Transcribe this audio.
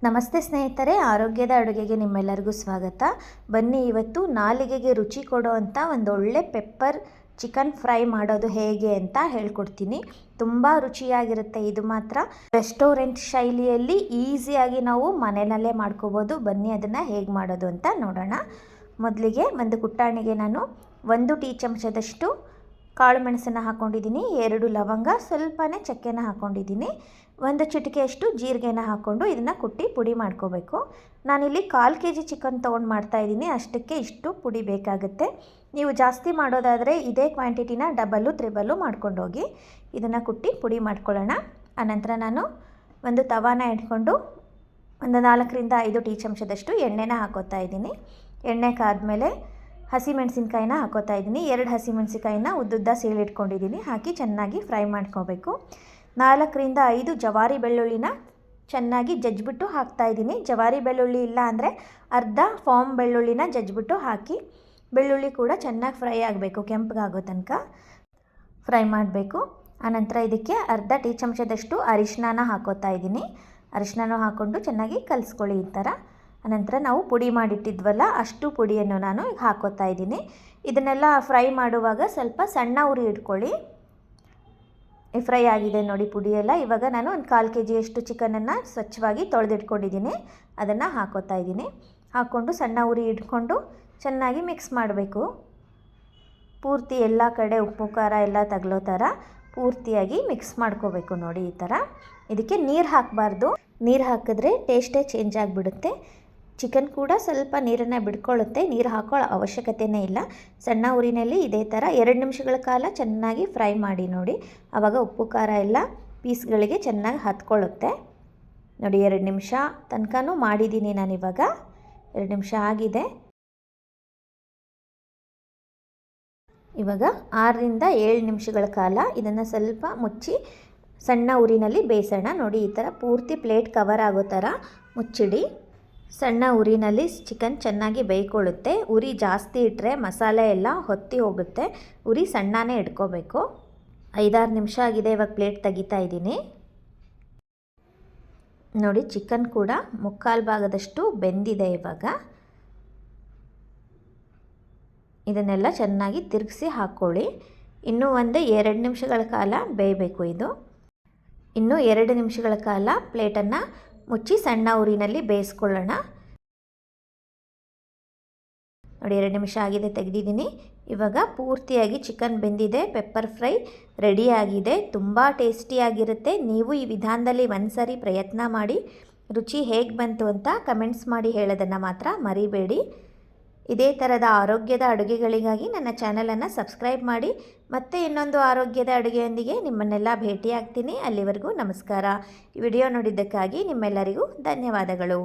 ನಮಸ್ತೆ ಸ್ನೇಹಿತರೆ, ಆರೋಗ್ಯದ ಅಡುಗೆಗೆ ನಿಮ್ಮೆಲ್ಲರಿಗೂ ಸ್ವಾಗತ. ಬನ್ನಿ ಇವತ್ತು ನಾಲಿಗೆಗೆ ರುಚಿ ಕೊಡುವಂಥ ಒಂದು ಒಳ್ಳೆ ಪೆಪ್ಪರ್ ಚಿಕನ್ ಫ್ರೈ ಮಾಡೋದು ಹೇಗೆ ಅಂತ ಹೇಳ್ಕೊಡ್ತೀನಿ. ತುಂಬ ರುಚಿಯಾಗಿರುತ್ತೆ. ಇದು ಮಾತ್ರ ರೆಸ್ಟೋರೆಂಟ್ ಶೈಲಿಯಲ್ಲಿ ಈಸಿಯಾಗಿ ನಾವು ಮನೆಯಲ್ಲೇ ಮಾಡ್ಕೋಬೋದು. ಬನ್ನಿ ಅದನ್ನು ಹೇಗೆ ಮಾಡೋದು ಅಂತ ನೋಡೋಣ. ಮೊದಲಿಗೆ ಒಂದು ಕುಟ್ಟಾಣಿಗೆ ನಾನು 1 ಟೀ ಚಮಚದಷ್ಟು ಕಾಳು ಮೆಣಸನ್ನು ಹಾಕ್ಕೊಂಡಿದ್ದೀನಿ, 2 ಲವಂಗ, ಸ್ವಲ್ಪನೇ ಚಕ್ಕೆನ ಹಾಕ್ಕೊಂಡಿದ್ದೀನಿ, 1 ಚಿಟಿಕೆಯಷ್ಟು ಜೀರಿಗೆನ ಹಾಕ್ಕೊಂಡು ಇದನ್ನು ಕುಟ್ಟಿ ಪುಡಿ ಮಾಡ್ಕೋಬೇಕು. ನಾನಿಲ್ಲಿ 1/4 kg ಚಿಕನ್ ತೊಗೊಂಡು ಮಾಡ್ತಾಯಿದ್ದೀನಿ, ಅಷ್ಟಕ್ಕೆ ಇಷ್ಟು ಪುಡಿ ಬೇಕಾಗುತ್ತೆ. ನೀವು ಜಾಸ್ತಿ ಮಾಡೋದಾದರೆ ಇದೇ ಕ್ವಾಂಟಿಟಿನ ಡಬಲ್ಲು ತ್ರಿಬಲ್ಲು ಮಾಡ್ಕೊಂಡೋಗಿ ಇದನ್ನು ಕುಟ್ಟಿ ಪುಡಿ ಮಾಡ್ಕೊಳ್ಳೋಣ. ಆನಂತರ ನಾನು ಒಂದು ತವಾನ ಇಟ್ಕೊಂಡು ಒಂದು 4 ರಿಂದ 5 ಟೀ ಚಮಚದಷ್ಟು ಎಣ್ಣೆನ ಹಾಕೋತಾ ಇದ್ದೀನಿ. ಎಣ್ಣೆ ಕಾದ್ಮೇಲೆ ಹಸಿಮೆಣಸಿನ್ಕಾಯಿನ ಹಾಕೋತಾ ಇದ್ದೀನಿ. 2 ಹಸಿಮೆಣಸಿನ್ಕಾಯಿನ ಉದ್ದುದ್ದ ಸೀಳಿಟ್ಕೊಂಡಿದ್ದೀನಿ, ಹಾಕಿ ಚೆನ್ನಾಗಿ ಫ್ರೈ ಮಾಡ್ಕೋಬೇಕು. 4 ರಿಂದ 5 ಜವಾರಿ ಬೆಳ್ಳುಳ್ಳಿನ ಚೆನ್ನಾಗಿ ಜಜ್ಜಿಬಿಟ್ಟು ಹಾಕ್ತಾಯಿದ್ದೀನಿ. ಜವಾರಿ ಬೆಳ್ಳುಳ್ಳಿ ಇಲ್ಲ ಅಂದರೆ ಅರ್ಧ ಫಾರ್ಮ್ ಬೆಳ್ಳುಳ್ಳಿನ ಜಜ್ಜಿಬಿಟ್ಟು ಹಾಕಿ, ಬೆಳ್ಳುಳ್ಳಿ ಕೂಡ ಚೆನ್ನಾಗಿ ಫ್ರೈ ಆಗಬೇಕು, ಕೆಂಪಗಾಗೋ ತನಕ ಫ್ರೈ ಮಾಡಬೇಕು. ಆನಂತರ ಇದಕ್ಕೆ ಅರ್ಧ ಟೀ ಚಮಚದಷ್ಟು ಅರಿಶಿನ ಹಾಕೋತಾ ಇದ್ದೀನಿ. ಅರಿಶಿನ ಹಾಕ್ಕೊಂಡು ಚೆನ್ನಾಗಿ ಕಲಿಸ್ಕೊಳ್ಳಿ ಈ ಥರ. ಅನಂತರ ನಾವು ಪುಡಿ ಮಾಡಿಟ್ಟಿದ್ವಲ್ಲ ಅಷ್ಟು ಪುಡಿಯನ್ನು ನಾನು ಈಗ ಹಾಕೋತಾ ಇದ್ದೀನಿ. ಇದನ್ನೆಲ್ಲ ಫ್ರೈ ಮಾಡುವಾಗ ಸ್ವಲ್ಪ ಸಣ್ಣ ಉರಿ ಇಟ್ಕೊಳ್ಳಿ. ಫ್ರೈ ಆಗಿದೆ ನೋಡಿ ಪುಡಿಯೆಲ್ಲ. ಇವಾಗ ನಾನು ಒಂದು 1/4 kg ಚಿಕನನ್ನು ಸ್ವಚ್ಛವಾಗಿ ತೊಳೆದಿಟ್ಕೊಂಡಿದ್ದೀನಿ, ಅದನ್ನು ಹಾಕೋತಾ ಇದ್ದೀನಿ. ಹಾಕ್ಕೊಂಡು ಸಣ್ಣ ಉರಿ ಇಟ್ಕೊಂಡು ಚೆನ್ನಾಗಿ ಮಿಕ್ಸ್ ಮಾಡಬೇಕು. ಪೂರ್ತಿ ಎಲ್ಲ ಕಡೆ ಉಪ್ಪು ಖಾರ ಎಲ್ಲ ತಗಲೋ ಥರ ಪೂರ್ತಿಯಾಗಿ ಮಿಕ್ಸ್ ಮಾಡ್ಕೋಬೇಕು ನೋಡಿ ಈ ಥರ. ಇದಕ್ಕೆ ನೀರು ಹಾಕಬಾರ್ದು, ನೀರು ಹಾಕಿದ್ರೆ ಟೇಸ್ಟೇ ಚೇಂಜ್ ಆಗಿಬಿಡುತ್ತೆ. ಚಿಕನ್ ಕೂಡ ಸ್ವಲ್ಪ ನೀರನ್ನು ಬಿಡ್ಕೊಳ್ಳುತ್ತೆ, ನೀರು ಹಾಕೊಳ್ಳೋ ಅವಶ್ಯಕತೆಯೇ ಇಲ್ಲ. ಸಣ್ಣ ಉರಿನಲ್ಲಿ ಇದೇ ಥರ 2 ನಿಮಿಷಗಳ ಕಾಲ ಚೆನ್ನಾಗಿ ಫ್ರೈ ಮಾಡಿ ನೋಡಿ. ಆವಾಗ ಉಪ್ಪು ಖಾರ ಎಲ್ಲ ಪೀಸ್ಗಳಿಗೆ ಚೆನ್ನಾಗಿ ಹತ್ಕೊಳ್ಳುತ್ತೆ ನೋಡಿ. 2 ನಿಮಿಷ ತನಕನೂ ಮಾಡಿದ್ದೀನಿ ನಾನಿವಾಗ. 2 ನಿಮಿಷ ಆಗಿದೆ. ಇವಾಗ 6 ರಿಂದ 7 ನಿಮಿಷಗಳ ಕಾಲ ಇದನ್ನು ಸ್ವಲ್ಪ ಮುಚ್ಚಿ ಸಣ್ಣ ಉರಿನಲ್ಲಿ ಬೇಯಿಸೋಣ ನೋಡಿ. ಈ ಥರ ಪೂರ್ತಿ ಪ್ಲೇಟ್ ಕವರ್ ಆಗೋ ಥರ ಮುಚ್ಚಿಡಿ. ಸಣ್ಣ ಉರಿನಲ್ಲಿ ಚಿಕನ್ ಚೆನ್ನಾಗಿ ಬೇಯ್ಕೊಳ್ಳುತ್ತೆ. ಉರಿ ಜಾಸ್ತಿ ಇಟ್ಟರೆ ಮಸಾಲೆ ಎಲ್ಲ ಹೊತ್ತಿ ಹೋಗುತ್ತೆ. ಉರಿ ಸಣ್ಣನೇ ಇಟ್ಕೋಬೇಕು. 5-6 ನಿಮಿಷ ಆಗಿದೆ. ಇವಾಗ ಪ್ಲೇಟ್ ತೆಗಿತಾ ಇದ್ದೀನಿ ನೋಡಿ. ಚಿಕನ್ ಕೂಡ ಮುಕ್ಕಾಲು ಭಾಗದಷ್ಟು ಬೆಂದಿದೆ. ಇವಾಗ ಇದನ್ನೆಲ್ಲ ಚೆನ್ನಾಗಿ ತಿರುಗಿಸಿ ಹಾಕ್ಕೊಳ್ಳಿ. ಇನ್ನೂ 1-2 ನಿಮಿಷಗಳ ಕಾಲ ಬೇಯಬೇಕು ಇದು. ಇನ್ನೂ 2 ನಿಮಿಷಗಳ ಕಾಲ ಪ್ಲೇಟನ್ನು ಮುಚ್ಚಿ ಸಣ್ಣ ಉರಿನಲ್ಲಿ ಬೇಯಿಸ್ಕೊಳ್ಳೋಣ ನೋಡಿ. 2 ನಿಮಿಷ ಆಗಿದೆ, ತೆಗೆದಿದ್ದೀನಿ. ಇವಾಗ ಪೂರ್ತಿಯಾಗಿ ಚಿಕನ್ ಬೆಂದಿದೆ. ಪೆಪ್ಪರ್ ಫ್ರೈ ರೆಡಿಯಾಗಿದೆ. ತುಂಬ ಟೇಸ್ಟಿಯಾಗಿರುತ್ತೆ. ನೀವು ಈ ವಿಧಾನದಲ್ಲಿ ಒಂದ್ಸರಿ ಪ್ರಯತ್ನ ಮಾಡಿ ರುಚಿ ಹೇಗೆ ಬಂತು ಅಂತ ಕಮೆಂಟ್ಸ್ ಮಾಡಿ ಹೇಳೋದನ್ನು ಮಾತ್ರ ಮರಿಬೇಡಿ. ಇದೇ ಥರದ ಆರೋಗ್ಯದ ಅಡುಗೆಗಳಿಗಾಗಿ ನನ್ನ ಚಾನಲನ್ನು ಸಬ್ಸ್ಕ್ರೈಬ್ ಮಾಡಿ. ಮತ್ತೆ ಇನ್ನೊಂದು ಆರೋಗ್ಯದ ಅಡುಗೆಯೊಂದಿಗೆ ನಿಮ್ಮನ್ನೆಲ್ಲ ಭೇಟಿಯಾಗ್ತೀನಿ. ಅಲ್ಲಿವರೆಗೂ ನಮಸ್ಕಾರ. ಈ ವಿಡಿಯೋ ನೋಡಿದ್ದಕ್ಕಾಗಿ ನಿಮ್ಮೆಲ್ಲರಿಗೂ ಧನ್ಯವಾದಗಳು.